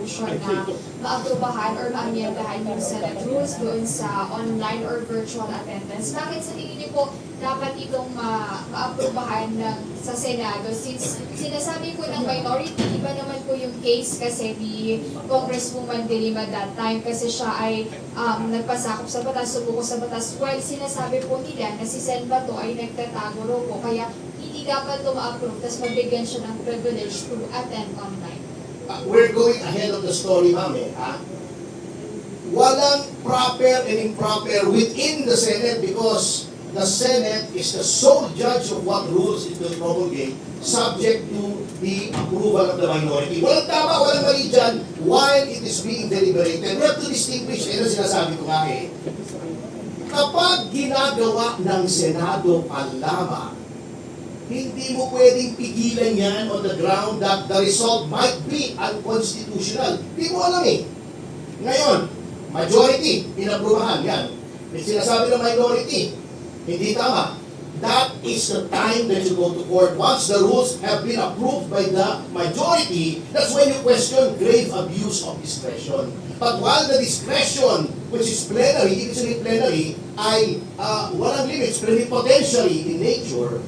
motion na maaprubahan or maamyendahan yung Senate rules doon sa online or virtual attendance. Bakit sa tingin niyo po dapat itong maaprubahan sa Senado? Since sinasabi po ng minority, iba naman po yung case kasi ni Congresswoman De Lima that time kasi siya ay nagpasakop sa batas, sumuko sa batas, while sinasabi po nila na si Sen Bato ay nagtatago raw po, kaya hindi dapat ito ma-approve, tapos mabigyan siya ng privilege to attend online. We're going ahead of the story, ma'am, Walang proper and improper within the Senate because the Senate is the sole judge of what rules it will promulgate subject to the approval of the minority. Walang tama, walang mali dyan while it is being deliberated. We have to distinguish, ano sinasabi ko nga kapag ginagawa ng Senado ang lamang, hindi mo pwedeng pigilan yan on the ground that the result might be unconstitutional. Hindi mo alam Ngayon, majority, inaprubahan yan. May sinasabi ng minority, hindi tama. That is the time that you go to court. Once the rules have been approved by the majority, that's when you question grave abuse of discretion. But while the discretion, which is plenary, ibig sabihin plenary, ay walang limits, plenipotentiary in nature,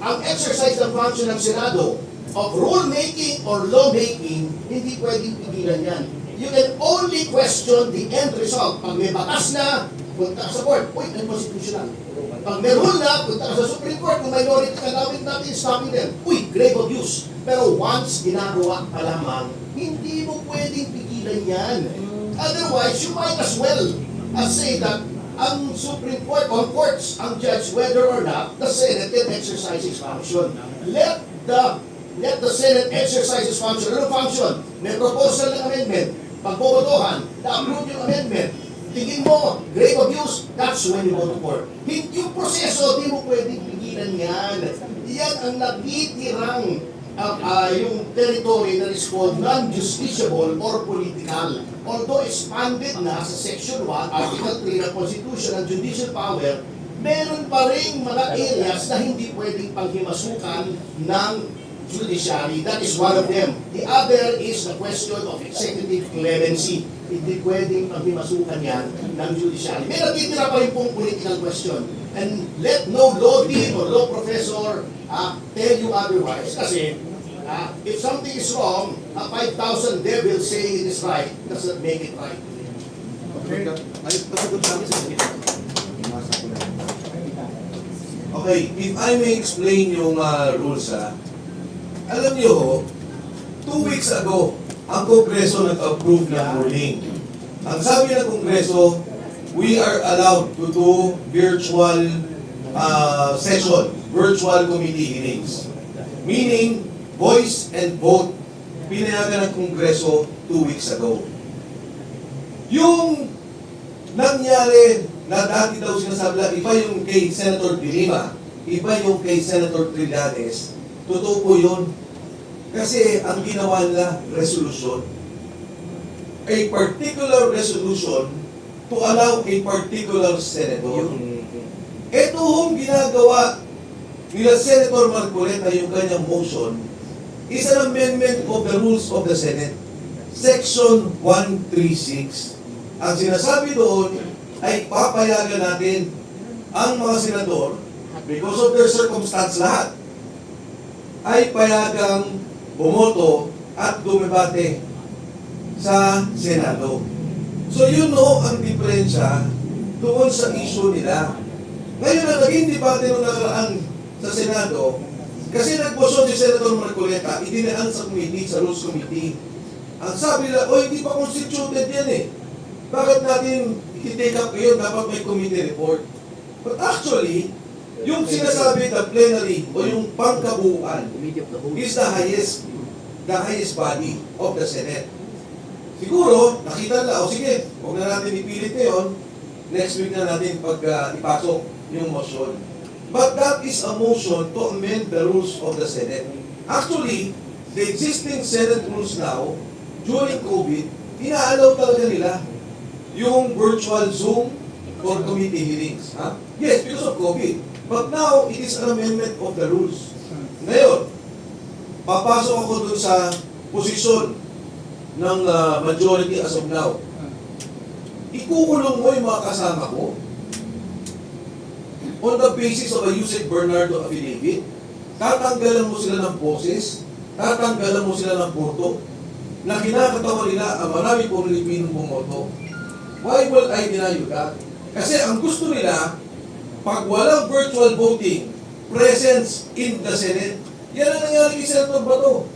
ang exercise ng function ng Senado of rule-making or law-making, hindi pwedeng pigilan yan. You can only question the end result. Pag may batas na, punta ka sa court, unconstitutional. Pag may rule na, punta ka sa Supreme Court, kung minority ka natin, stopping them. Grave abuse. Pero once ginagawa pa lamang, hindi mo pwedeng pigilan yan. Otherwise, you might as well say that ang Supreme Court or courts ang judge whether or not the Senate can exercise its function. Let the Senate exercise its function. Ano function? May proposal ng amendment. Pagbobotohan, na-approve yung amendment. Tingin mo, grave abuse, that's when you go to court. Yung proseso, di mo pwedeng pigilan yan. Yan ang natitirang yung territory that is called non-justiciable or political. Although expanded na sa Section 1, Article 3 ng Constitution ng judicial power, meron pa rin mga areas na hindi pwedeng panghimasukan ng judiciary. That is one of them. The other is the question of executive clemency. Hindi pwedeng panghimasukan yan ng judiciary. May nagtitira pa rin pong political question. And let no law dean or law professor tell you otherwise. Kasi if something is wrong, 5,000 devils saying it is right does not make it right. Okay, if I may explain yung rules alam niyo 2 weeks ago, ang Kongreso nag-approve ng ruling. Ang sabi ng Kongreso, we are allowed to do virtual session, virtual committee hearings. Meaning, voice and vote, pinayagan ng Kongreso 2 weeks ago. Yung nangyari na dati daw sinasabi lang, iba yung kay Senator De Lima, iba yung kay Senator Trillanes, totoo po yun. Kasi ang ginawa nila, resolution. A particular resolution to allow a particular senator. Ito hong ginagawa nila Senator Marcoleta, yung kanyang motion, is an amendment of the rules of the Senate. Section 136. Ang sinasabi doon ay papayagan natin ang mga senador, because of their circumstance lahat, ay payagang bumoto at dumibate sa Senado. So yun ang diferensya doon sa issue nila. Ngayon na naging debate nung nakaraan sa Senado, kasi nagposyon si Senator Marcoleta, itinaan sa committee, sa Rules Committee. Ang sabi nila, hindi pa constituted yan Bakit natin i-take up ngayon, dapat may committee report. But actually, yung sinasabi na plenary o yung pangkabuuan is the highest body of the Senate. Siguro, nakita nila, sige, huwag na natin ipilit ngayon, next week na natin ipasok yung motion. But that is a motion to amend the rules of the Senate. Actually, the existing Senate rules now, during COVID, inaalaw talaga nila yung virtual Zoom for committee hearings. Yes, because of COVID. But now, it is an amendment of the rules. Ngayon, papasok ako dun sa posisyon ng majority as of now. Ikukulong mo yung mga kasama ko on the basis of a Yusek Bernardo affidavit. Tatanggalan mo sila ng boses, tatanggalan mo sila ng boto, na kinakatawa nila ang marami pong Pilipinong bumoto. Why will I deny you that? Kasi ang gusto nila, pag walang virtual voting, presence in the Senate, yan ang nangyari kay Senator Bato.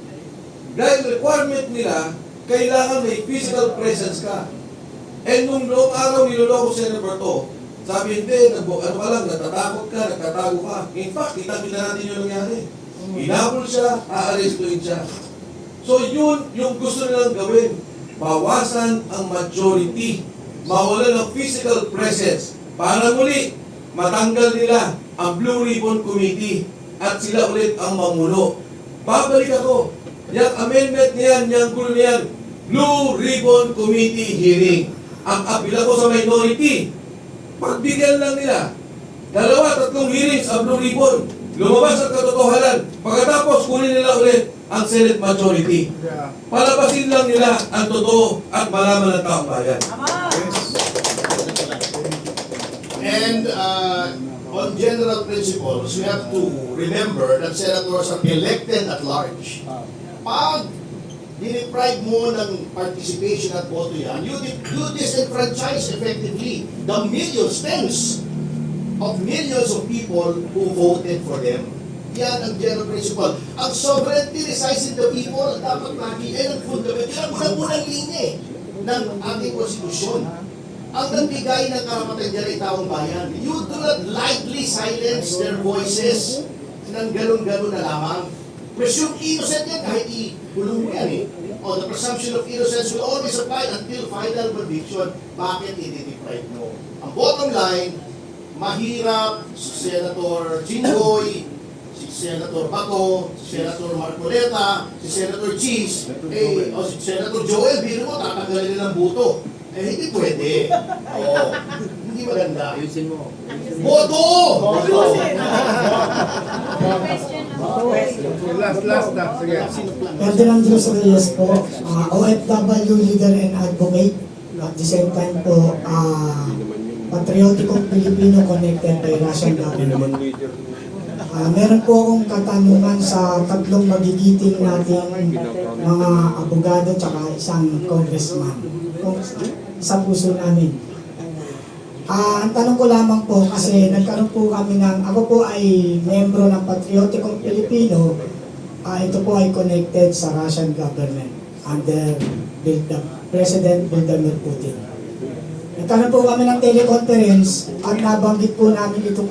Dahil requirement nila, kailangan may physical presence ka. And nung noong araw niloloko si Senator Bato, sabi hindi, natatakot ka, nagtatago ka. In fact, kita-kita natin yung nangyari. Hinabol siya, aarestuin siya. So yun yung gusto nilang gawin. Bawasan ang majority. Mawalan ng physical presence. Para muli, matanggal nila ang Blue Ribbon Committee at sila ulit ang mamuno. Babalik ako. Yung amendment niyan, yung gulo niyan, Blue Ribbon Committee hearing. Ang apila ko sa minority, pagbigyan lang nila. 2-3 hearings ang Blue Ribbon. Lumabas ang katotohanan. Pagkatapos, kunin nila ulit ang Senate majority. Palabasin lang nila ang totoo at malaman ng taong bayan. And on general principles, we have to remember that senators are elected at large. Pag diniprive mo ng participation at boto yan, you disenfranchise effectively the millions, tens of millions of people who voted for them. Yan ang general principle. Ang sovereignty resides in the people. Dapat lagi, ang fundament. Yan ang unang-unang linya ng ating konstitusyon. Ang nagbigay ng karapatan dyan ay taong bayan. You do not lightly silence their voices ng ganun-ganun na lamang. Presume innocent yan kahit ikulong mo yan eh. O, the presumption of innocence will always apply until final conviction. Bakit i-deprive mo? Ang bottom line, mahirap si Senator Jinggoy, si Senator Bato, si Senator Marcoleta, si Senator Cheese, o si Senator Joel, biro mo, tatanggalin nila ng buto. Hindi pwede. Hindi maganda. Ayusin mo. Boto! Last na. Sige. Ferdinand Cruz Reyes po, OFW leader and advocate. At the same time po, patriotikong Pilipino connected by Russian government. Meron po akong katanungan sa tatlong magigiting nating mga abogado tsaka isang congressman. Sa puso namin. Ang tanong ko lamang po, kasi nagkaroon po kami ako po ay membro ng Patriotikong Pilipino, ito po ay connected sa Russian government under President Vladimir Putin. Nagkaroon po kami ng teleconference at nabanggit po namin ito po